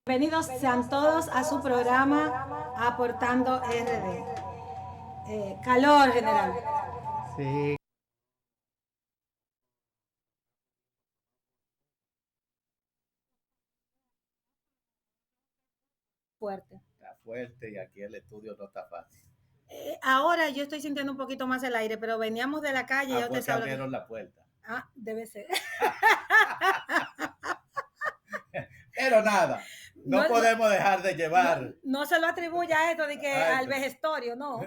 Bienvenidos sean todos a su programa Aportando RD. Calor general. Sí, Fuerte. está fuerte y aquí el estudio no está fácil. Ahora yo estoy sintiendo un poquito más el aire, pero veníamos de la calle, ya usted Fue que sabe lo que... abrieron la puerta. Ah, debe ser. Pero nada, No, no podemos dejar de no, llevar. no se lo atribuya a esto de que a al esto. vejestorio, no.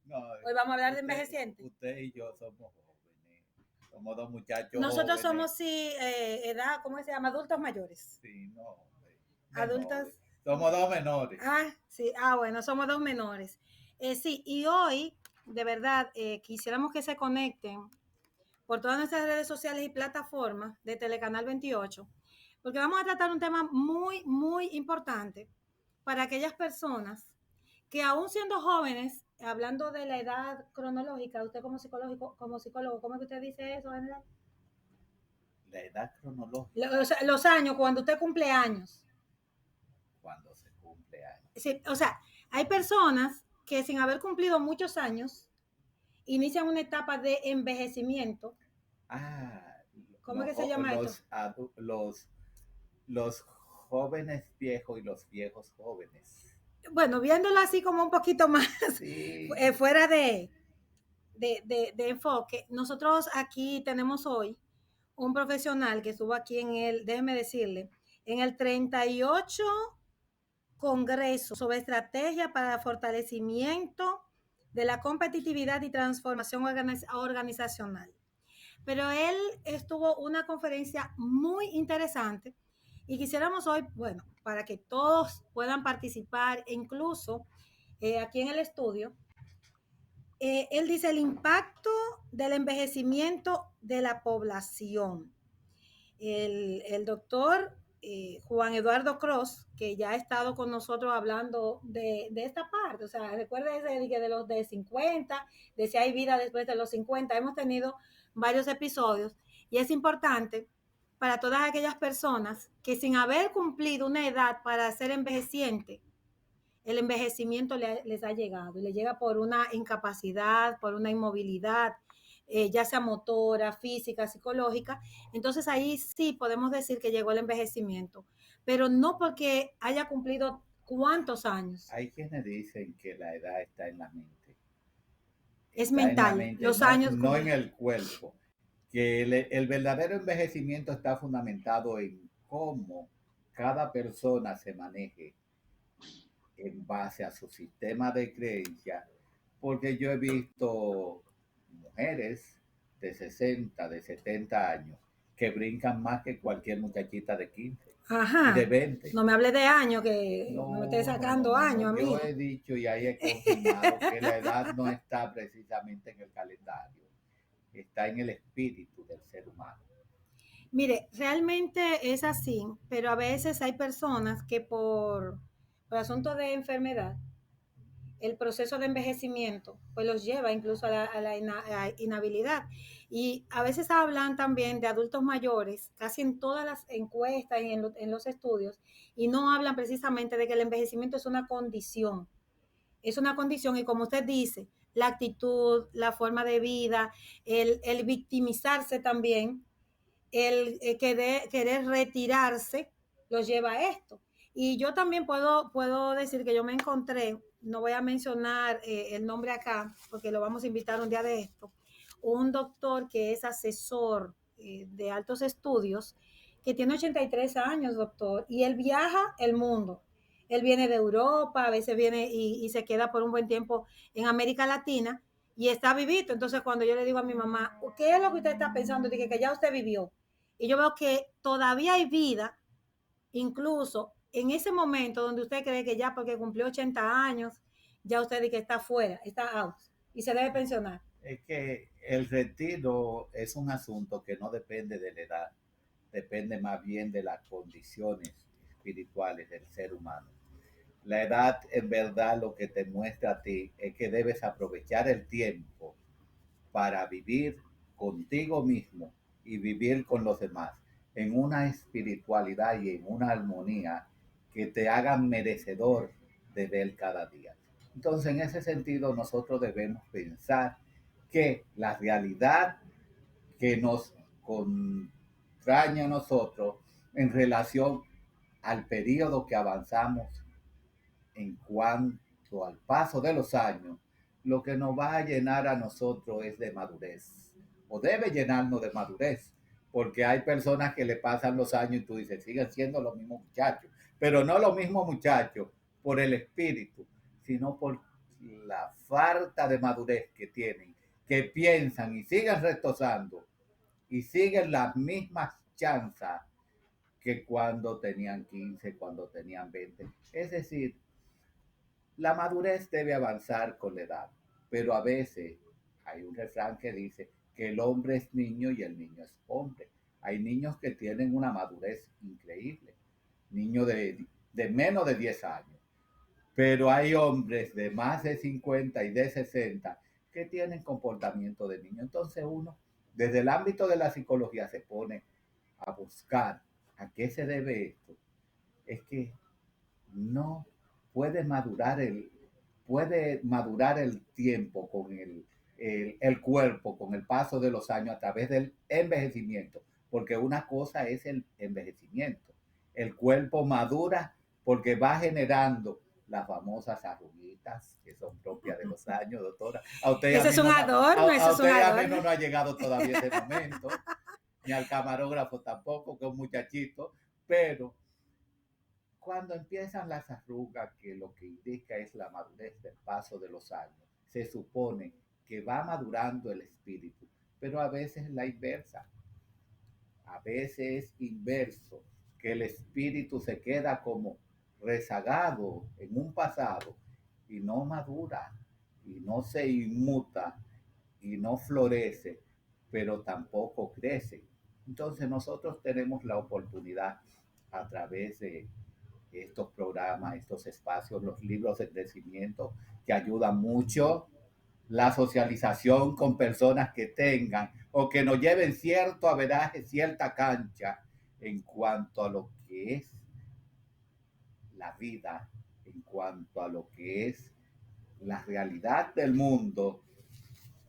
No, Hoy vamos a hablar de envejeciente. usted y yo somos jóvenes. Somos dos muchachos Nosotros jóvenes. somos, sí, edad, ¿cómo se llama? Adultos mayores. Sí, no, Adultos. menores. Somos dos menores. Sí, bueno, somos dos menores. Sí, y hoy, de verdad, quisiéramos que se conecten por todas nuestras redes sociales y plataformas de Telecanal 28, porque vamos a tratar un tema muy, muy importante para aquellas personas que aún siendo jóvenes, hablando de la edad cronológica, usted como psicólogo, ¿cómo es que usted dice eso, general? La edad cronológica Los años, cuando usted cumple años. cuando se cumple años. Sí, o sea, hay personas que sin haber cumplido muchos años inician una etapa de envejecimiento. Ah, ¿Cómo es que se llama esto? los jóvenes viejos y los viejos jóvenes. Bueno, viéndolo así como un poquito más Sí. fuera de enfoque, nosotros aquí tenemos hoy un profesional que estuvo aquí déjeme decirle, en el 38 Congreso sobre Estrategia para el Fortalecimiento de la Competitividad y Transformación Organizacional. Pero él estuvo una conferencia muy interesante y quisiéramos hoy, bueno, para que todos puedan participar, e incluso aquí en el estudio, él dice el impacto del envejecimiento de la población. El doctor Juan Eduardo Cross, que ya ha estado con nosotros hablando de esta parte, o sea, recuerden de los de 50, de si hay vida después de los 50, hemos tenido varios episodios y es importante para todas aquellas personas que sin haber cumplido una edad para ser envejeciente, el envejecimiento les ha llegado y les llega por una incapacidad, por una inmovilidad, ya sea motora, física, psicológica. Entonces ahí sí podemos decir que llegó el envejecimiento, pero no porque haya cumplido cuántos años. Hay quienes dicen que la edad está en la mente. Es Está en la mental, mente, los no, años no como... en el cuerpo. Que el verdadero envejecimiento está fundamentado en cómo cada persona se maneje en base a su sistema de creencia, porque yo he visto mujeres de 60, de 70 años que brincan más que cualquier muchachita de 15 y de Ajá, 20. no me hable de años, que no me esté No, no, no, sacando no, no. años a Yo mí. he dicho y ahí he confirmado que la edad no está precisamente en el calendario, está en el espíritu del ser humano. Mire, realmente es así, pero a veces hay personas que por asunto de enfermedad, el proceso de envejecimiento, pues los lleva incluso a la inhabilidad. Y a veces hablan también de adultos mayores, casi en todas las encuestas y en los estudios, y no hablan precisamente de que el envejecimiento es una condición y como usted dice, la actitud, la forma de vida, el victimizarse también, querer retirarse, los lleva a esto. Y yo también puedo decir que yo me encontré, no voy a mencionar el nombre acá, porque lo vamos a invitar un día de esto, un doctor que es asesor de altos estudios, que tiene 83 años, doctor, y él viaja el mundo. Él viene de Europa, a veces viene y se queda por un buen tiempo en América Latina y está vivito. Entonces, cuando yo le digo a mi mamá, ¿qué es lo que usted está pensando? Dije que ya usted vivió. Y yo veo que todavía hay vida, incluso en ese momento donde usted cree que ya porque cumplió 80 años, ya usted dice que está fuera, está out y se debe pensionar. Es que el retiro es un asunto que no depende de la edad, depende más bien de las condiciones espirituales del ser humano. La edad en verdad lo que te muestra a ti es que debes aprovechar el tiempo para vivir contigo mismo y vivir con los demás en una espiritualidad y en una armonía que te hagan merecedor de ver cada día. Entonces, en ese sentido, nosotros debemos pensar que la realidad que nos contraña a nosotros en relación al periodo que avanzamos en cuanto al paso de los años, lo que nos va a llenar a nosotros es de madurez, o debe llenarnos de madurez, porque hay personas que le pasan los años y tú dices, siguen siendo los mismos muchachos, pero no los mismos muchachos por el espíritu, sino por la falta de madurez que tienen, que piensan y siguen retosando y siguen las mismas chanzas que cuando tenían 15, cuando tenían 20. Es decir, la madurez debe avanzar con la edad, pero a veces hay un refrán que dice que el hombre es niño y el niño es hombre. Hay niños que tienen una madurez increíble, niños de menos de 10 años, pero hay hombres de más de 50 y de 60 que tienen comportamiento de niño. Entonces uno, desde el ámbito de la psicología, se pone a buscar a qué se debe esto. Es que no puede madurar el tiempo con el cuerpo, con el paso de los años a través del envejecimiento, porque una cosa es el envejecimiento. El cuerpo madura porque va generando las famosas arruguitas que son propias de los años, doctora. A usted y a Ese mí es un no, adorno, ese a es un usted y a mí adorno. no nos ha llegado todavía ese momento, ni al camarógrafo tampoco, que es un muchachito, pero cuando empiezan las arrugas, que lo que indica es la madurez del paso de los años, se supone que va madurando el espíritu, pero a veces la inversa, a veces es inverso, que el espíritu se queda como rezagado en un pasado y no madura y no se inmuta y no florece, pero tampoco crece. Entonces nosotros tenemos la oportunidad a través de estos programas, estos espacios, los libros de crecimiento que ayudan mucho, la socialización con personas que tengan o que nos lleven cierto averaje, cierta cancha en cuanto a lo que es la vida, en cuanto a lo que es la realidad del mundo,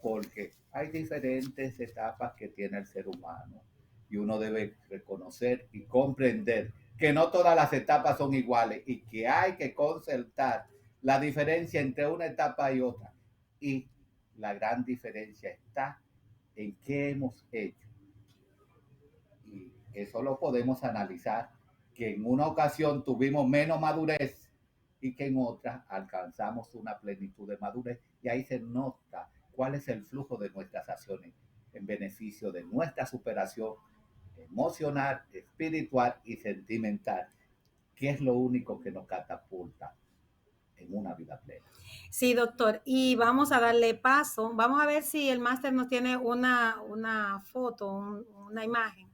porque hay diferentes etapas que tiene el ser humano y uno debe reconocer y comprender que no todas las etapas son iguales y que hay que concertar la diferencia entre una etapa y otra. Y la gran diferencia está en qué hemos hecho. Y eso lo podemos analizar, que en una ocasión tuvimos menos madurez y que en otra alcanzamos una plenitud de madurez. Y ahí se nota cuál es el flujo de nuestras acciones en beneficio de nuestra superación emocional, espiritual y sentimental, que es lo único que nos catapulta en una vida plena. Sí, doctor. Y vamos a darle paso. Vamos a ver si el máster nos tiene una foto, una imagen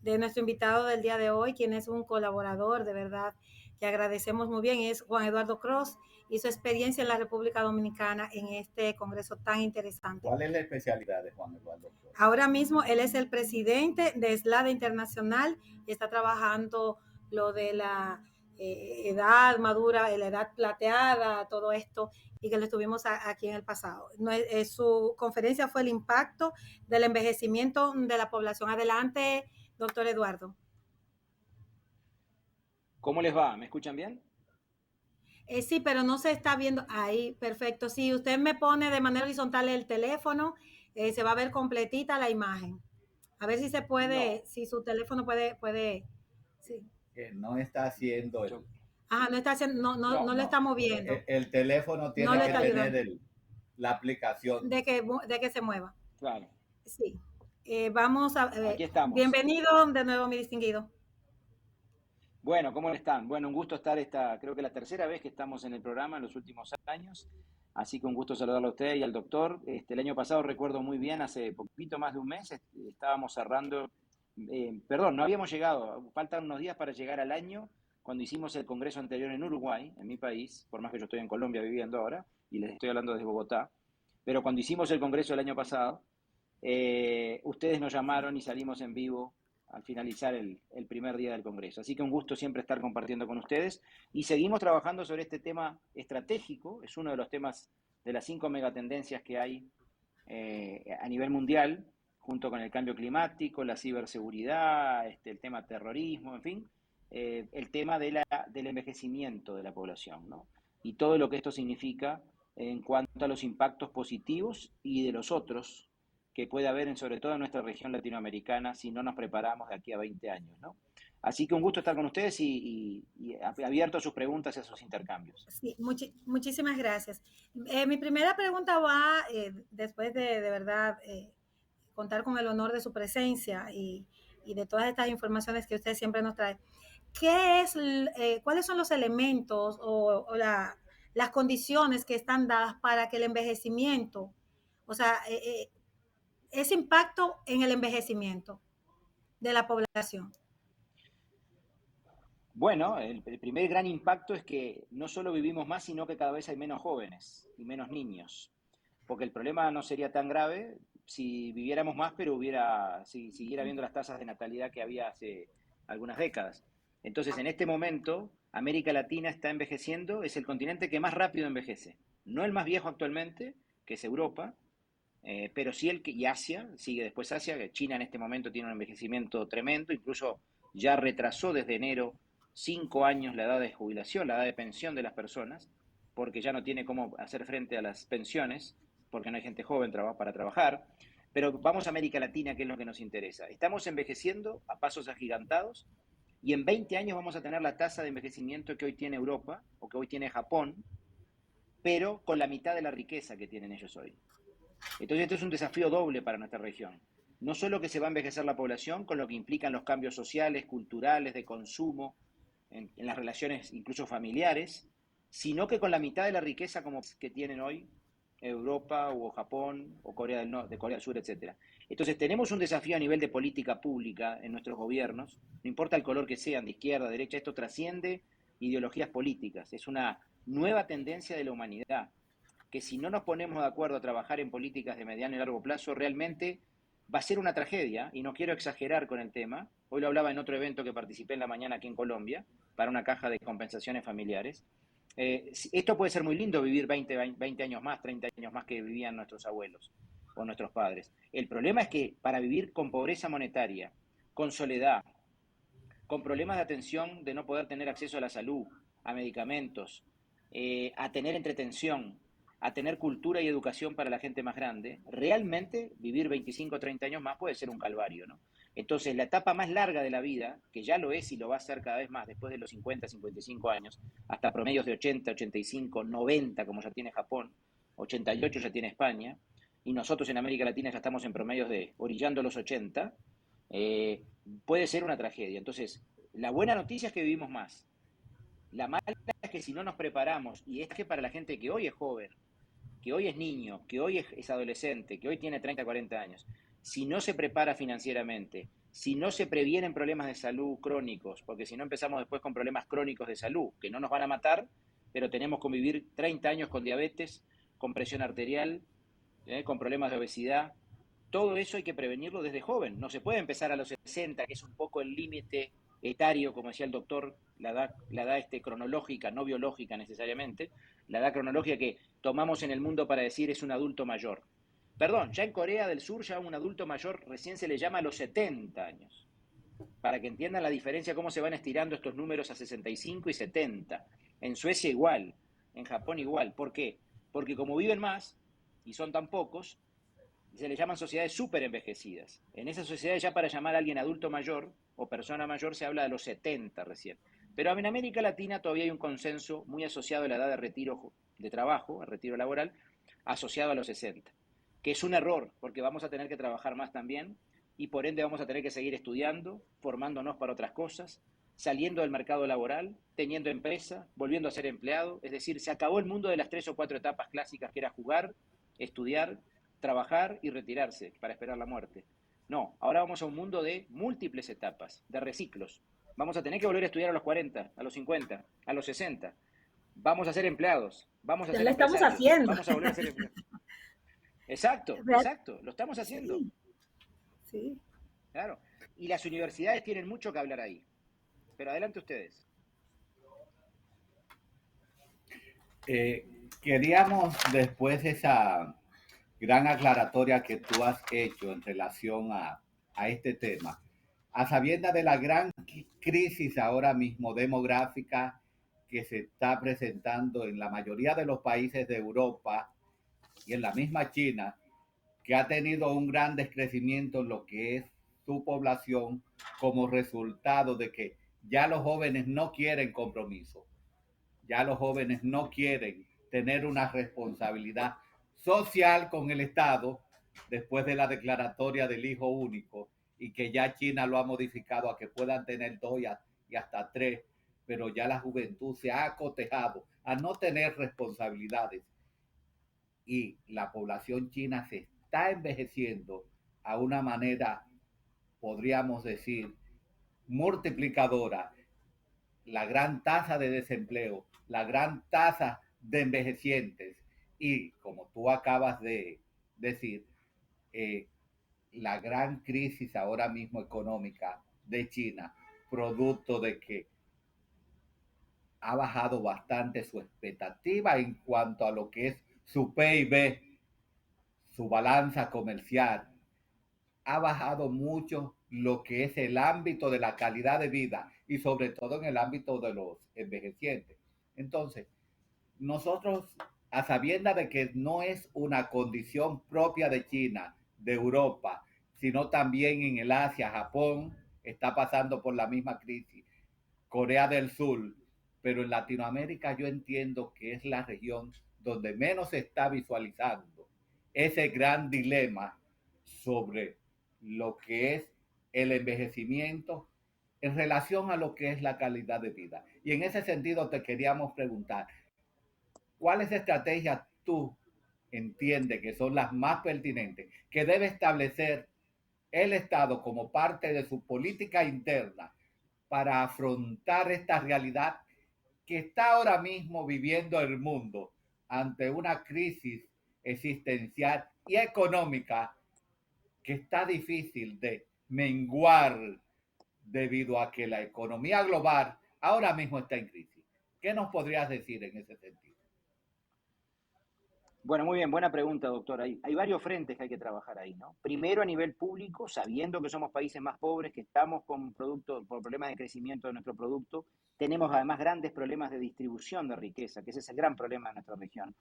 de nuestro invitado del día de hoy, quien es un colaborador de verdad que agradecemos muy bien. Es Juan Eduardo Cross y su experiencia en la República Dominicana en este congreso tan interesante. ¿Cuál es la especialidad de Juan Eduardo Cross? Ahora mismo él es el presidente de SLADA Internacional y está trabajando lo de la edad madura, la edad plateada, todo esto, y que lo estuvimos aquí en el pasado. Su conferencia fue el impacto del envejecimiento de la población. Adelante, doctor Eduardo. ¿Cómo les va? ¿Me escuchan bien? Sí, pero no se está viendo ahí. Perfecto. Si usted me pone de manera horizontal el teléfono, se va a ver completita la imagen. A ver si se puede, No. si su teléfono puede, sí. Que no está haciendo el... Ajá, no está haciendo, no lo está moviendo. El teléfono tiene no que tener la aplicación. De que se mueva. Claro. Sí. Vamos a Aquí estamos. Bienvenido de nuevo, mi distinguido. Bueno, ¿cómo están? Bueno, un gusto estar creo que la tercera vez que estamos en el programa en los últimos años. Así que un gusto saludarlo a usted y al doctor. El año pasado recuerdo muy bien, hace poquito más de un mes, estábamos cerrando, perdón, no habíamos llegado, faltan unos días para llegar al año, cuando hicimos el congreso anterior en Uruguay, en mi país, por más que yo estoy en Colombia viviendo ahora, y les estoy hablando desde Bogotá, pero cuando hicimos el congreso el año pasado, ustedes nos llamaron y salimos en vivo al finalizar el primer día del Congreso. Así que un gusto siempre estar compartiendo con ustedes y seguimos trabajando sobre este tema estratégico. Es uno de los temas de las 5 megatendencias que hay a nivel mundial, junto con el cambio climático, la ciberseguridad, el tema terrorismo, en fin, el tema del envejecimiento de la población, ¿no? Y todo lo que esto significa en cuanto a los impactos positivos y de los otros que puede haber, sobre todo en nuestra región latinoamericana, si no nos preparamos de aquí a 20 años, ¿no? Así que un gusto estar con ustedes y abierto a sus preguntas y a sus intercambios. Sí, muchísimas gracias. Mi primera pregunta va, después de verdad contar con el honor de su presencia y de todas estas informaciones que usted siempre nos trae. ¿Cuáles son los elementos o las condiciones que están dadas para que el envejecimiento, o sea, ese impacto en el envejecimiento de la población? Bueno, el primer gran impacto es que no solo vivimos más, sino que cada vez hay menos jóvenes y menos niños. Porque el problema no sería tan grave si viviéramos más, pero si siguiera habiendo las tasas de natalidad que había hace algunas décadas. Entonces, en este momento, América Latina está envejeciendo, es el continente que más rápido envejece. No el más viejo actualmente, que es Europa, pero sí y Asia, sigue después Asia, que China en este momento tiene un envejecimiento tremendo, incluso ya retrasó desde enero 5 años la edad de jubilación, la edad de pensión de las personas, porque ya no tiene cómo hacer frente a las pensiones, porque no hay gente joven para trabajar. Pero vamos a América Latina, que es lo que nos interesa. Estamos envejeciendo a pasos agigantados y en 20 años vamos a tener la tasa de envejecimiento que hoy tiene Europa o que hoy tiene Japón, pero con la mitad de la riqueza que tienen ellos hoy. Entonces esto es un desafío doble para nuestra región. No solo que se va a envejecer la población, con lo que implican los cambios sociales, culturales, de consumo, en las relaciones incluso familiares, sino que con la mitad de la riqueza como que tienen hoy Europa o Japón o Corea del Norte, Corea del Sur, etc. Entonces tenemos un desafío a nivel de política pública en nuestros gobiernos, no importa el color que sean, de izquierda, derecha, esto trasciende ideologías políticas, es una nueva tendencia de la humanidad, que si no nos ponemos de acuerdo a trabajar en políticas de mediano y largo plazo, realmente va a ser una tragedia, y no quiero exagerar con el tema. Hoy lo hablaba en otro evento que participé en la mañana aquí en Colombia, para una caja de compensaciones familiares. Esto puede ser muy lindo, vivir 20 años más, 30 años más que vivían nuestros abuelos o nuestros padres. El problema es que para vivir con pobreza monetaria, con soledad, con problemas de atención, de no poder tener acceso a la salud, a medicamentos, a tener entretención, a tener cultura y educación para la gente más grande, realmente vivir 25 o 30 años más puede ser un calvario, ¿no? Entonces, la etapa más larga de la vida, que ya lo es y lo va a ser cada vez más después de los 50, 55 años, hasta promedios de 80, 85, 90, como ya tiene Japón, 88 ya tiene España, y nosotros en América Latina ya estamos en promedios de orillando los 80, puede ser una tragedia. Entonces, la buena noticia es que vivimos más. La mala es que si no nos preparamos, y es que para la gente que hoy es joven, que hoy es niño, que hoy es adolescente, que hoy tiene 30, 40 años, si no se prepara financieramente, si no se previenen problemas de salud crónicos, porque si no empezamos después con problemas crónicos de salud, que no nos van a matar, pero tenemos que vivir 30 años con diabetes, con presión arterial, con problemas de obesidad. Todo eso hay que prevenirlo desde joven. No se puede empezar a los 60, que es un poco el límite etario, como decía el doctor, la edad cronológica, no biológica necesariamente, la edad cronológica que tomamos en el mundo para decir es un adulto mayor. Perdón, ya en Corea del Sur ya un adulto mayor recién se le llama a los 70 años. Para que entiendan la diferencia, cómo se van estirando estos números a 65 y 70. En Suecia igual, en Japón igual. ¿Por qué? Porque como viven más y son tan pocos, se le llaman sociedades súper envejecidas. En esas sociedades ya para llamar a alguien adulto mayor o persona mayor se habla de los 70 recién. Pero en América Latina todavía hay un consenso muy asociado a la edad de retiro de trabajo, a retiro laboral, asociado a los 60, que es un error, porque vamos a tener que trabajar más también y por ende vamos a tener que seguir estudiando, formándonos para otras cosas, saliendo del mercado laboral, teniendo empresa, volviendo a ser empleado. Es decir, se acabó el mundo de las 3 o 4 etapas clásicas que era jugar, estudiar, trabajar y retirarse para esperar la muerte. No, ahora vamos a un mundo de múltiples etapas, de reciclos. Vamos a tener que volver a estudiar a los 40, a los 50, a los 60. Vamos a ser empleados, vamos a ser empresarios. Estamos haciendo. Vamos a volver a ser empleados. Exacto, exacto, lo estamos haciendo. Sí. Claro. Y las universidades tienen mucho que hablar ahí. Pero adelante ustedes. Queríamos, después de esa gran aclaratoria que tú has hecho en relación a este tema, a sabiendas de la gran crisis ahora mismo demográfica que se está presentando en la mayoría de los países de Europa y en la misma China, que ha tenido un gran descrecimiento en lo que es su población como resultado de que ya los jóvenes no quieren compromiso, ya los jóvenes no quieren tener una responsabilidad social con el Estado después de la declaratoria del hijo único y que ya China lo ha modificado a que puedan tener dos y hasta tres, pero ya la juventud se ha acotejado a no tener responsabilidades y la población china se está envejeciendo a una manera, podríamos decir, multiplicadora. La gran tasa de desempleo, la gran tasa de envejecientes y, como tú acabas de decir, eh, la gran crisis ahora mismo económica de China, producto de que ha bajado bastante su expectativa en cuanto a lo que es su PIB, su balanza comercial, ha bajado mucho lo que es el ámbito de la calidad de vida y sobre todo en el ámbito de los envejecientes. Entonces, nosotros, a sabiendas de que no es una condición propia de China, de Europa, sino también en el Asia, Japón está pasando por la misma crisis, Corea del Sur, pero en Latinoamérica yo entiendo que es la región donde menos se está visualizando ese gran dilema sobre lo que es el envejecimiento en relación a lo que es la calidad de vida. Y en ese sentido te queríamos preguntar, ¿cuáles estrategias tú entiendes que son las más pertinentes que debe establecer el Estado como parte de su política interna para afrontar esta realidad que está ahora mismo viviendo el mundo ante una crisis existencial y económica que está difícil de menguar debido a que la economía global ahora mismo está en crisis? ¿Qué nos podrías decir en ese sentido? Bueno, muy bien, buena pregunta, doctor. Hay varios frentes que hay que trabajar ahí, ¿no? Primero, a nivel público, sabiendo que somos países más pobres, que estamos con productos, por problemas de crecimiento de nuestro producto, tenemos además grandes problemas de distribución de riqueza, que ese es el gran problema de nuestra región.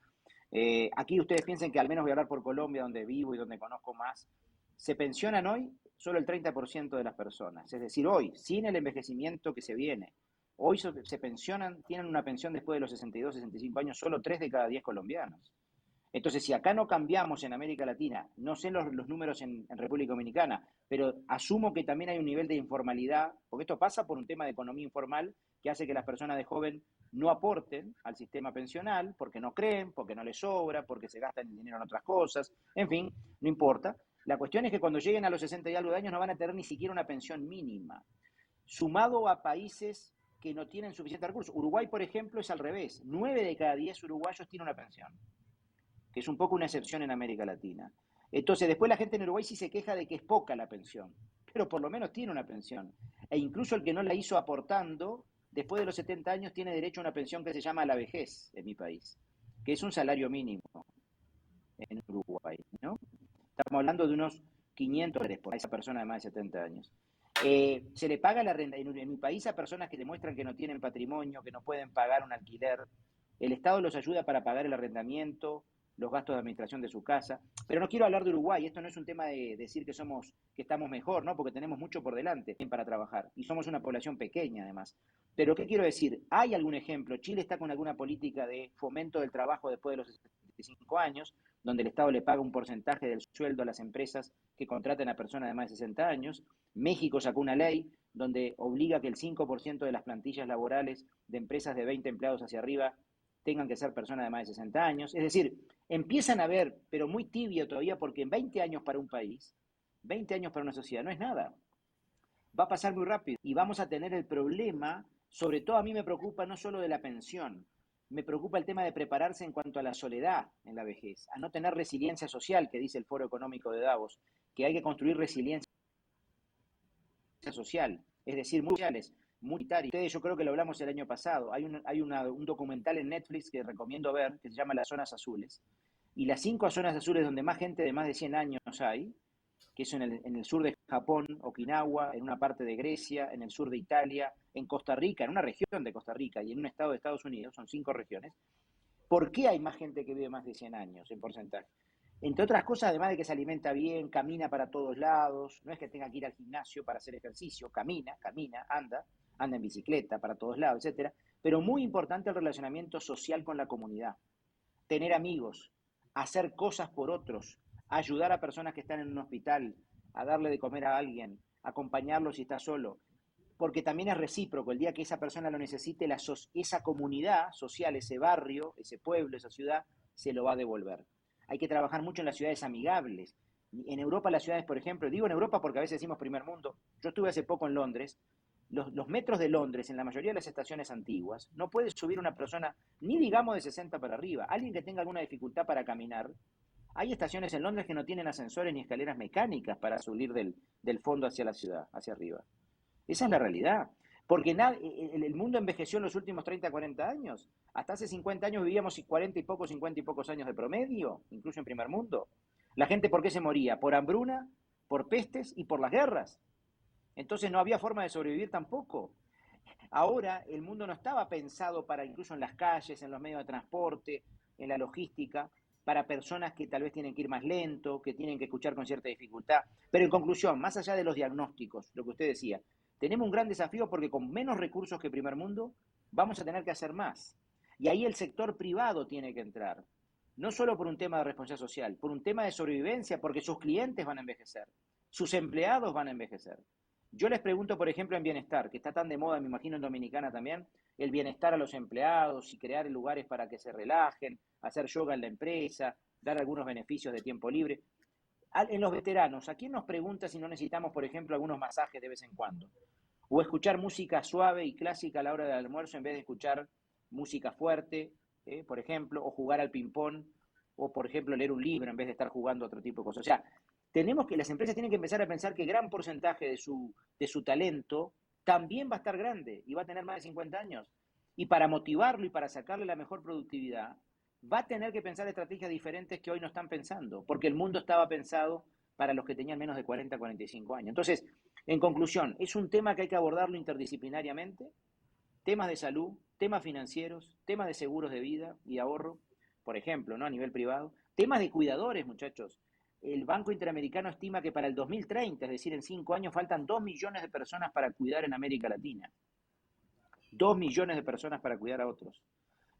Aquí ustedes piensen que, al menos voy a hablar por Colombia, donde vivo y donde conozco más, se pensionan hoy solo el 30% de las personas. Es decir, hoy, sin el envejecimiento que se viene, hoy se pensionan, tienen una pensión después de los 62, 65 años, solo 3 de cada 10 colombianos. Entonces, si acá no cambiamos en América Latina, no sé los números en República Dominicana, pero asumo que también hay un nivel de informalidad, porque esto pasa por un tema de economía informal que hace que las personas de joven no aporten al sistema pensional porque no creen, porque no les sobra, porque se gastan el dinero en otras cosas, en fin, no importa. La cuestión es que cuando lleguen a los 60 y algo de años no van a tener ni siquiera una pensión mínima, sumado a países que no tienen suficientes recursos. Uruguay, por ejemplo, es al revés. 9 de cada 10 uruguayos tienen una pensión, que es un poco una excepción en América Latina. Entonces, después la gente en Uruguay sí se queja de que es poca la pensión, pero por lo menos tiene una pensión. E incluso el que no la hizo aportando, después de los 70 años, tiene derecho a una pensión que se llama la vejez en mi país, que es un salario mínimo en Uruguay, ¿no? Estamos hablando de unos 500 dólares por esa persona de más de 70 años. Se le paga la renta en mi país a personas que demuestran que no tienen patrimonio, que no pueden pagar un alquiler. El Estado los ayuda para pagar el arrendamiento, los gastos de administración de su casa. Pero no quiero hablar de Uruguay, esto no es un tema de decir que estamos mejor, ¿no? Porque tenemos mucho por delante para trabajar y somos una población pequeña además. Pero ¿qué quiero decir? ¿Hay algún ejemplo? Chile está con alguna política de fomento del trabajo después de los 65 años, donde el Estado le paga un porcentaje del sueldo a las empresas que contraten a personas de más de 60 años. México sacó una ley donde obliga que el 5% de las plantillas laborales de empresas de 20 empleados hacia arriba tengan que ser personas de más de 60 años. Es decir, empiezan a ver, pero muy tibio todavía, porque en 20 años para un país, 20 años para una sociedad, no es nada. Va a pasar muy rápido y vamos a tener el problema, sobre todo a mí me preocupa no solo de la pensión, me preocupa el tema de prepararse en cuanto a la soledad en la vejez, a no tener resiliencia social, que dice el Foro Económico de Davos, que hay que construir resiliencia social, es decir, muy sociales, muy unitarias. Ustedes, yo creo que lo hablamos el año pasado, hay un documental en Netflix que recomiendo ver, que se llama Las Zonas Azules, y las 5 zonas azules donde más gente de más de 100 años hay, que es en el sur de Japón, Okinawa, en una parte de Grecia, en el sur de Italia, en Costa Rica, en una región de Costa Rica y en un estado de Estados Unidos, son 5 regiones. ¿Por qué hay más gente que vive más de 100 años en porcentaje? Entre otras cosas, además de que se alimenta bien, camina para todos lados, no es que tenga que ir al gimnasio para hacer ejercicio, camina, anda en bicicleta para todos lados, etcétera. Pero muy importante el relacionamiento social con la comunidad, tener amigos, hacer cosas por otros, ayudar a personas que están en un hospital, a darle de comer a alguien, acompañarlo si está solo, porque también es recíproco, el día que esa persona lo necesite, esa comunidad social, ese barrio, ese pueblo, esa ciudad, se lo va a devolver. Hay que trabajar mucho en las ciudades amigables. En Europa las ciudades, por ejemplo, digo en Europa porque a veces decimos primer mundo, yo estuve hace poco en Londres, los metros de Londres, en la mayoría de las estaciones antiguas, no puede subir una persona, ni digamos de 60 para arriba, alguien que tenga alguna dificultad para caminar. Hay estaciones en Londres que no tienen ascensores ni escaleras mecánicas para subir del fondo hacia la ciudad, hacia arriba. Esa es la realidad. Porque el mundo envejeció en los últimos 30, 40 años. Hasta hace 50 años vivíamos 40 y pocos, 50 y pocos años de promedio, incluso en primer mundo. La gente, ¿por qué se moría? Por hambruna, por pestes y por las guerras. Entonces no había forma de sobrevivir tampoco. Ahora el mundo no estaba pensado para incluso en las calles, en los medios de transporte, en la logística, para personas que tal vez tienen que ir más lento, que tienen que escuchar con cierta dificultad. Pero en conclusión, más allá de los diagnósticos, lo que usted decía, tenemos un gran desafío porque con menos recursos que primer mundo vamos a tener que hacer más. Y ahí el sector privado tiene que entrar. No solo por un tema de responsabilidad social, por un tema de sobrevivencia, porque sus clientes van a envejecer, sus empleados van a envejecer. Yo les pregunto, por ejemplo, en bienestar, que está tan de moda, me imagino en Dominicana también, el bienestar a los empleados y crear lugares para que se relajen, hacer yoga en la empresa, dar algunos beneficios de tiempo libre. En los veteranos, ¿a quién nos pregunta si no necesitamos, por ejemplo, algunos masajes de vez en cuando? O escuchar música suave y clásica a la hora del almuerzo en vez de escuchar música fuerte, por ejemplo, o jugar al ping-pong, o por ejemplo leer un libro en vez de estar jugando otro tipo de cosas. O sea, las empresas tienen que empezar a pensar que gran porcentaje de su talento también va a estar grande y va a tener más de 50 años. Y para motivarlo y para sacarle la mejor productividad, va a tener que pensar estrategias diferentes que hoy no están pensando, porque el mundo estaba pensado para los que tenían menos de 40, 45 años. Entonces, en conclusión, es un tema que hay que abordarlo interdisciplinariamente, temas de salud, temas financieros, temas de seguros de vida y ahorro, por ejemplo, ¿no? A nivel privado, temas de cuidadores, muchachos. El Banco Interamericano estima que para el 2030, es decir, en 5 años, faltan 2 millones de personas para cuidar en América Latina. 2 millones de personas para cuidar a otros.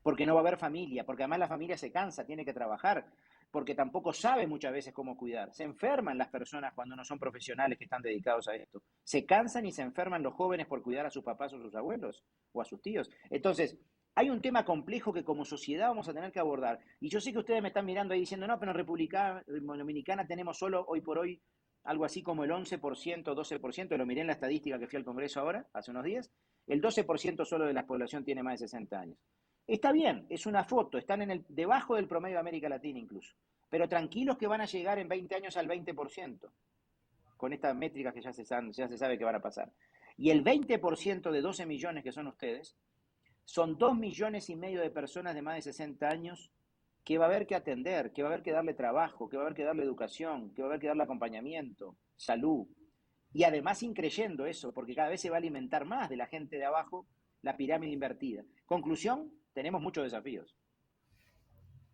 Porque no va a haber familia, porque además la familia se cansa, tiene que trabajar, porque tampoco sabe muchas veces cómo cuidar. Se enferman las personas cuando no son profesionales que están dedicados a esto. Se cansan y se enferman los jóvenes por cuidar a sus papás o sus abuelos o a sus tíos. Entonces, hay un tema complejo que como sociedad vamos a tener que abordar. Y yo sé que ustedes me están mirando ahí diciendo, no, pero en Dominicana tenemos solo hoy por hoy algo así como el 11%, 12%, lo miré en la estadística que fui al Congreso ahora, hace unos días, el 12% solo de la población tiene más de 60 años. Está bien, es una foto, están debajo del promedio de América Latina incluso, pero tranquilos que van a llegar en 20 años al 20%, con estas métricas que ya se sabe que van a pasar. Y el 20% de 12 millones que son ustedes, son 2 millones y medio de personas de más de 60 años que va a haber que atender, que va a haber que darle trabajo, que va a haber que darle educación, que va a haber que darle acompañamiento, salud. Y además increyendo eso, porque cada vez se va a alimentar más de la gente de abajo la pirámide invertida. Conclusión, tenemos muchos desafíos.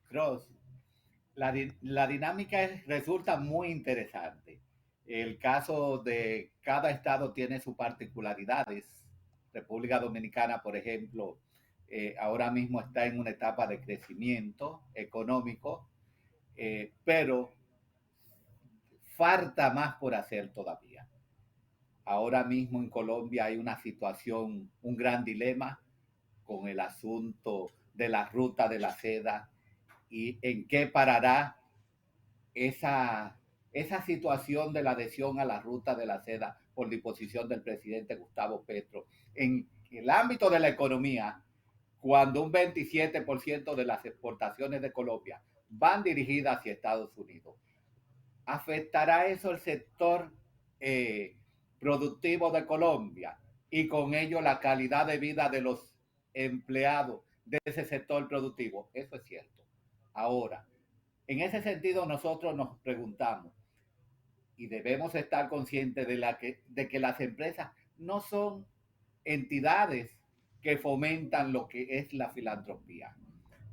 Cross, la dinámica resulta muy interesante. El caso de cada estado tiene sus particularidades. República Dominicana, por ejemplo, ahora mismo está en una etapa de crecimiento económico, pero falta más por hacer todavía. Ahora mismo en Colombia hay una situación, un gran dilema con el asunto de la ruta de la seda y en qué parará esa situación de la adhesión a la ruta de la seda por disposición del presidente Gustavo Petro. En el ámbito de la economía, cuando un 27% de las exportaciones de Colombia van dirigidas hacia Estados Unidos, ¿afectará eso el sector productivo de Colombia y con ello la calidad de vida de los empleados de ese sector productivo. Eso es cierto. Ahora, en ese sentido nosotros nos preguntamos y debemos estar conscientes de que las empresas no son entidades que fomentan lo que es la filantropía.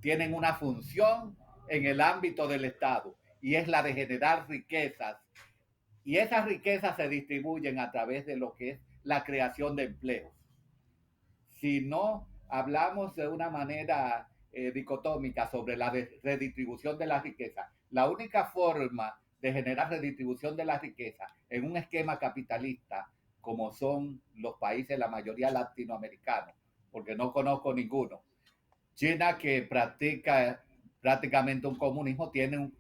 Tienen una función en el ámbito del Estado y es la de generar riquezas, y esas riquezas se distribuyen a través de lo que es la creación de empleos. Si no hablamos de una manera dicotómica sobre la redistribución de la riqueza, la única forma de generar redistribución de la riqueza en un esquema capitalista como son los países, la mayoría latinoamericanos, porque no conozco ninguno. China, que practica prácticamente un comunismo, tiene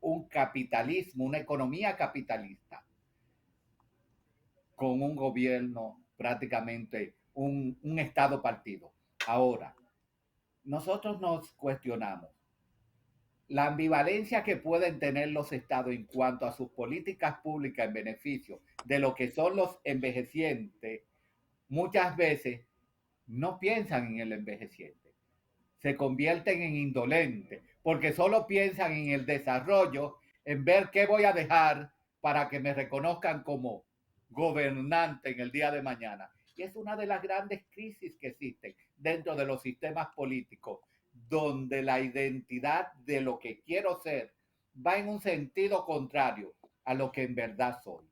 un capitalismo, una economía capitalista, con un gobierno prácticamente, un Estado partido. Ahora, nosotros nos cuestionamos la ambivalencia que pueden tener los estados en cuanto a sus políticas públicas en beneficio de lo que son los envejecientes. Muchas veces no piensan en el envejeciente, se convierten en indolentes, porque solo piensan en el desarrollo, en ver qué voy a dejar para que me reconozcan como gobernante en el día de mañana. Y es una de las grandes crisis que existen dentro de los sistemas políticos, donde la identidad de lo que quiero ser va en un sentido contrario a lo que en verdad soy.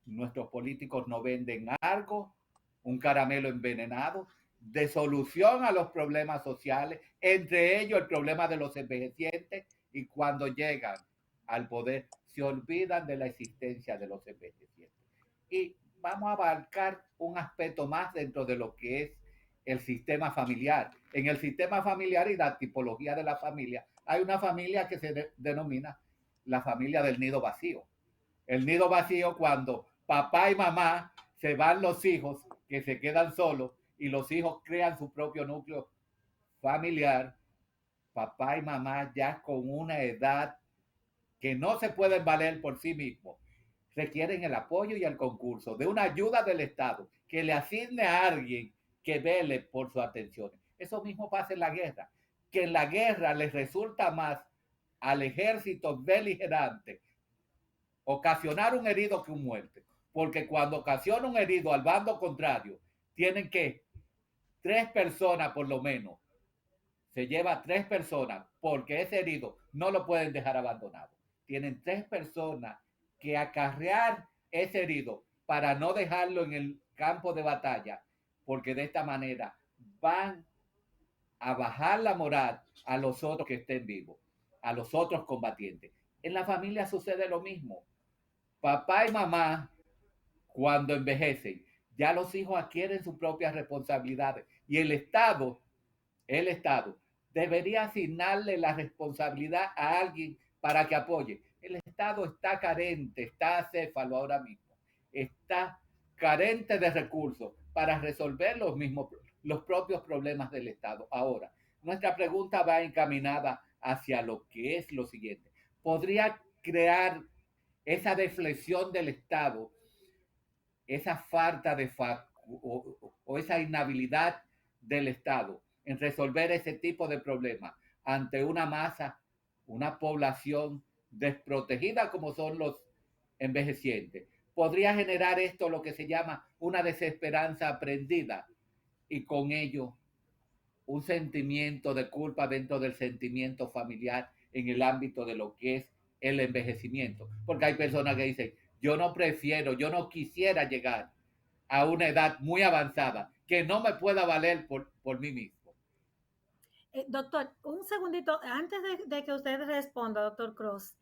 Nuestros políticos no venden algo, un caramelo envenenado, de solución a los problemas sociales, entre ellos el problema de los envejecientes, y cuando llegan al poder se olvidan de la existencia de los envejecientes. Y vamos a abarcar un aspecto más dentro de lo que es el sistema familiar. En el sistema familiar y la tipología de la familia, hay una familia que se denomina la familia del nido vacío. El nido vacío cuando papá y mamá se van los hijos que se quedan solos y los hijos crean su propio núcleo familiar, papá y mamá ya con una edad que no se pueden valer por sí mismos, requieren el apoyo y el concurso de una ayuda del Estado que le asigne a alguien que vele por su atención. Eso mismo pasa en la guerra, que en la guerra les resulta más al ejército beligerante ocasionar un herido que un muerto, porque cuando ocasiona un herido al bando contrario, tienen que 3 personas por lo menos, se lleva 3 personas, porque ese herido no lo pueden dejar abandonado. Tienen 3 personas que acarrear ese herido para no dejarlo en el campo de batalla, porque de esta manera van a bajar la moral a los otros que estén vivos, a los otros combatientes. En la familia sucede lo mismo. Papá y mamá, cuando envejecen, ya los hijos adquieren sus propias responsabilidades y el Estado debería asignarle la responsabilidad a alguien para que apoye. El Estado está carente, está acéfalo ahora mismo, está carente de recursos para resolver los propios problemas del Estado. Ahora, nuestra pregunta va encaminada hacia lo que es lo siguiente. ¿Podría crear esa deflexión del Estado, esa falta de o esa inhabilidad del Estado en resolver ese tipo de problemas ante una masa, una población desprotegida como son los envejecientes? Podría generar esto lo que se llama una desesperanza aprendida y con ello un sentimiento de culpa dentro del sentimiento familiar en el ámbito de lo que es el envejecimiento. Porque hay personas que dicen, yo no quisiera llegar a una edad muy avanzada que no me pueda valer por mí mismo. Doctor, un segundito, antes de que usted responda, doctor Cross,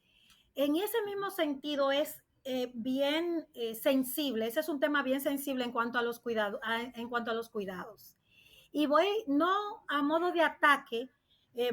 en ese mismo sentido es bien sensible, ese es un tema bien sensible en cuanto a los cuidados, en cuanto a los cuidados. Y voy, no a modo de ataque,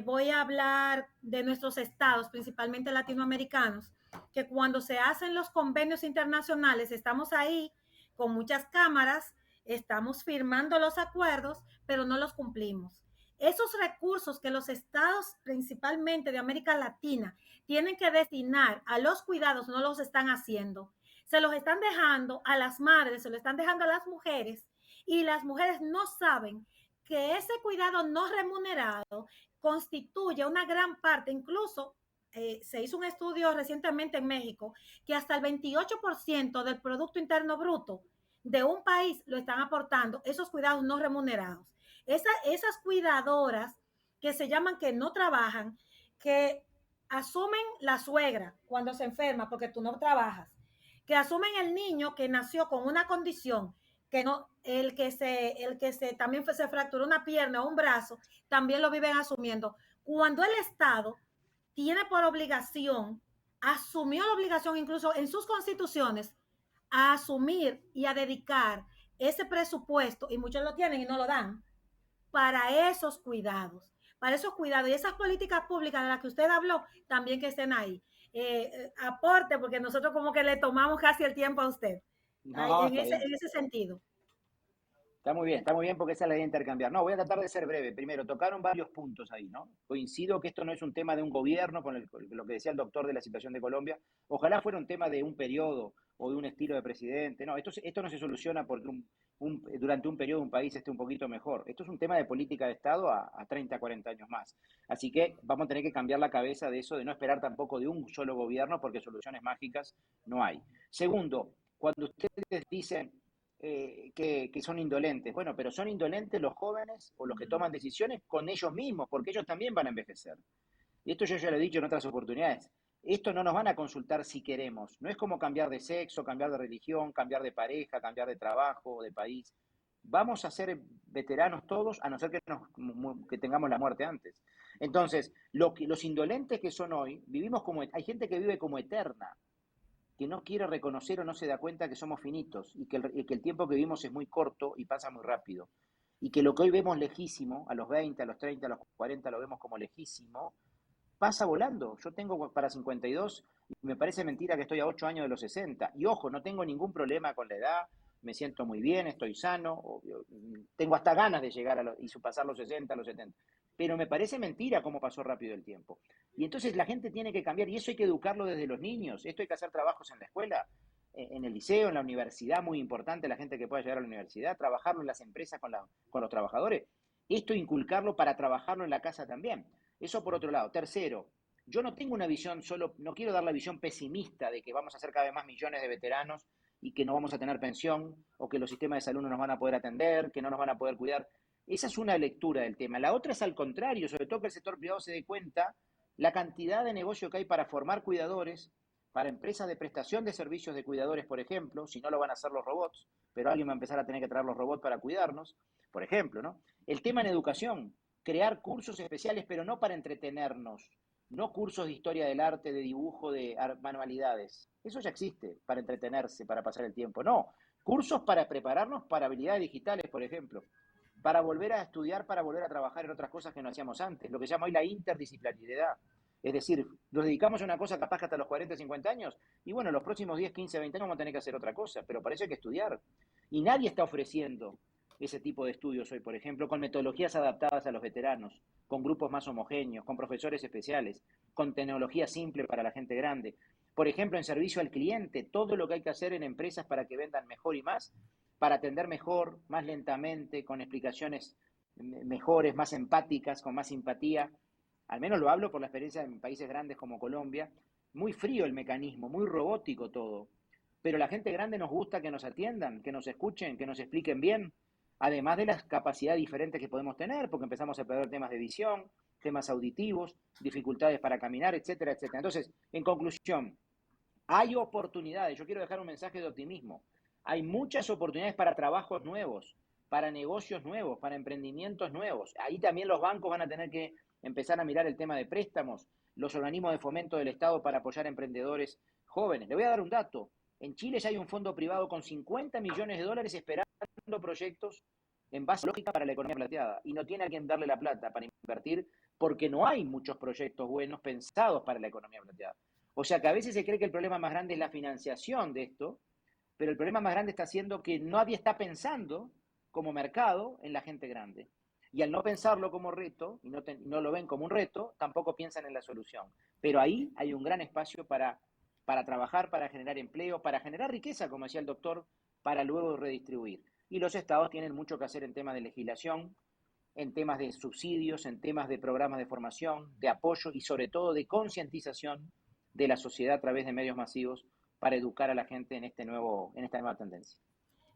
voy a hablar de nuestros estados, principalmente latinoamericanos, que cuando se hacen los convenios internacionales, estamos ahí con muchas cámaras, estamos firmando los acuerdos, pero no los cumplimos. Esos recursos que los estados, principalmente de América Latina, tienen que destinar a los cuidados, no los están haciendo. se los están dejando a las madres, se lo están dejando a las mujeres, y las mujeres no saben que ese cuidado no remunerado constituye una gran parte, incluso se hizo un estudio recientemente en México, que hasta el 28% del Producto Interno Bruto de un país lo están aportando esos cuidados no remunerados. Esas cuidadoras que se llaman que no trabajan, que asumen la suegra cuando se enferma porque tú no trabajas, que asumen el niño que nació con una condición, que no, el que se también se fracturó una pierna o un brazo, también lo viven asumiendo. Cuando el Estado tiene por obligación, asumió la obligación incluso en sus constituciones, a asumir y a dedicar ese presupuesto, y muchos lo tienen y no lo dan, para esos cuidados, y esas políticas públicas de las que usted habló, también que estén ahí. Aporte, porque nosotros como que le tomamos casi el tiempo a usted, No, en ese sentido. Está muy bien porque esa es la idea de intercambiar. No, voy a tratar de ser breve. Primero, tocaron varios puntos ahí, ¿no? Coincido que esto no es un tema de un gobierno, con lo que decía el doctor de la situación de Colombia. Ojalá fuera un tema de un periodo o de un estilo de presidente. No, esto no se soluciona porque durante un periodo un país esté un poquito mejor. Esto es un tema de política de Estado a 30, 40 años más. Así que vamos a tener que cambiar la cabeza de eso, de no esperar tampoco de un solo gobierno, porque soluciones mágicas no hay. Segundo, cuando ustedes dicen que son indolentes. Bueno, pero son indolentes los jóvenes o los que toman decisiones con ellos mismos, porque ellos también van a envejecer. Y esto yo ya lo he dicho en otras oportunidades. Esto no nos van a consultar si queremos. No es como cambiar de sexo, cambiar de religión, cambiar de pareja, cambiar de trabajo, de país. Vamos a ser veteranos todos, a no ser que tengamos la muerte antes. Entonces, los indolentes que son hoy, vivimos como, hay gente que vive como eterna, que no quiere reconocer o no se da cuenta que somos finitos y que el tiempo que vivimos es muy corto y pasa muy rápido. Y que lo que hoy vemos lejísimo, a los 20, a los 30, a los 40 lo vemos como lejísimo, pasa volando. Yo tengo para 52 y me parece mentira que estoy a 8 años de los 60. Y ojo, no tengo ningún problema con la edad, me siento muy bien, estoy sano, tengo hasta ganas de llegar y pasar los 60, los 70. Pero me parece mentira cómo pasó rápido el tiempo. Y entonces la gente tiene que cambiar y eso hay que educarlo desde los niños. Esto hay que hacer trabajos en la escuela, en el liceo, en la universidad, muy importante la gente que pueda llegar a la universidad, trabajarlo en las empresas con los trabajadores. Esto inculcarlo para trabajarlo en la casa también. Eso por otro lado. Tercero, yo no tengo una visión no quiero dar la visión pesimista de que vamos a ser cada vez más millones de veteranos y que no vamos a tener pensión o que los sistemas de salud no nos van a poder atender, que no nos van a poder cuidar. Esa es una lectura del tema. La otra es al contrario, sobre todo que el sector privado se dé cuenta la cantidad de negocio que hay para formar cuidadores, para empresas de prestación de servicios de cuidadores, por ejemplo, si no lo van a hacer los robots, pero alguien va a empezar a tener que traer los robots para cuidarnos, por ejemplo, ¿no? El tema en educación, crear cursos especiales, pero no para entretenernos, no cursos de historia del arte, de dibujo, de manualidades. Eso ya existe, para entretenerse, para pasar el tiempo. No, cursos para prepararnos para habilidades digitales, por ejemplo, para volver a estudiar, para volver a trabajar en otras cosas que no hacíamos antes, lo que se llama hoy la interdisciplinariedad. Es decir, nos dedicamos a una cosa capaz que hasta los 40, 50 años, y bueno, los próximos 10, 15, 20 años vamos a tener que hacer otra cosa, pero para eso hay que estudiar. Y nadie está ofreciendo ese tipo de estudios hoy, por ejemplo, con metodologías adaptadas a los veteranos, con grupos más homogéneos, con profesores especiales, con tecnología simple para la gente grande. Por ejemplo, en servicio al cliente, todo lo que hay que hacer en empresas para que vendan mejor y más, para atender mejor, más lentamente, con explicaciones mejores, más empáticas, con más simpatía. Al menos lo hablo por la experiencia en países grandes como Colombia. Muy frío el mecanismo, muy robótico todo. Pero la gente grande nos gusta que nos atiendan, que nos escuchen, que nos expliquen bien, además de las capacidades diferentes que podemos tener, porque empezamos a perder temas de visión, temas auditivos, dificultades para caminar, etcétera, etcétera. Entonces, en conclusión, hay oportunidades. Yo quiero dejar un mensaje de optimismo. Hay muchas oportunidades para trabajos nuevos, para negocios nuevos, para emprendimientos nuevos. Ahí también los bancos van a tener que empezar a mirar el tema de préstamos, los organismos de fomento del Estado para apoyar a emprendedores jóvenes. Le voy a dar un dato. En Chile ya hay un fondo privado con 50 millones de dólares esperando proyectos en base lógica para la economía plateada y no tiene a quien darle la plata para invertir porque no hay muchos proyectos buenos pensados para la economía plateada. O sea que a veces se cree que el problema más grande es la financiación de esto, pero el problema más grande está siendo que nadie está pensando como mercado en la gente grande. Y al no pensarlo como reto, y no lo ven como un reto, tampoco piensan en la solución. Pero ahí hay un gran espacio para para trabajar, para generar empleo, para generar riqueza, como decía el doctor, para luego redistribuir. Y los estados tienen mucho que hacer en temas de legislación, en temas de subsidios, en temas de programas de formación, de apoyo y sobre todo de concientización de la sociedad a través de medios masivos para educar a la gente en esta nueva tendencia.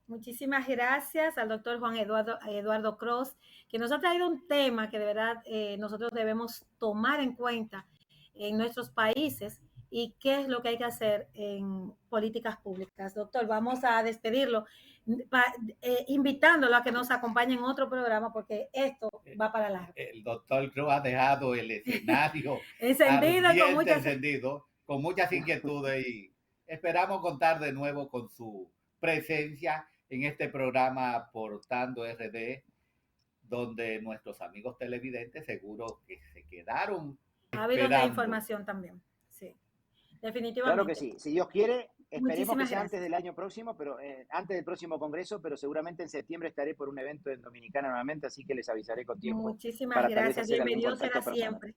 Muchísimas gracias al doctor Juan Eduardo Cross, que nos ha traído un tema que de verdad nosotros debemos tomar en cuenta en nuestros países y qué es lo que hay que hacer en políticas públicas. Doctor, vamos a despedirlo, invitándolo a que nos acompañe en otro programa porque esto va para largo. El doctor Cruz ha dejado el escenario encendido, con muchas inquietudes y esperamos contar de nuevo con su presencia en este programa Aportando RD, donde nuestros amigos televidentes seguro que se quedaron ha habido otra información también. Sí, definitivamente. Claro que sí. Si Dios quiere, esperemos que sea gracias. antes del año próximo, pero antes del próximo congreso, pero seguramente en septiembre estaré por un evento en Dominicana nuevamente, así que les avisaré con tiempo. Muchísimas gracias. Bienvenido será siempre.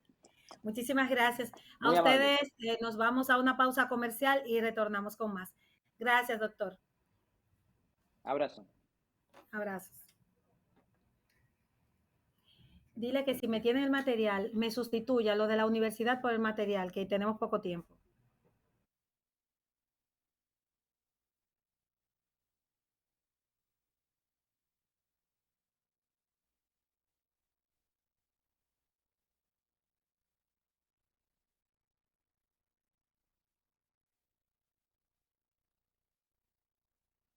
Muchísimas gracias. Muy a ustedes nos vamos a una pausa comercial y retornamos con más. Gracias, doctor. Abrazo. Abrazos. Dile que si me tiene el material, me sustituya lo de la universidad por el material, que tenemos poco tiempo.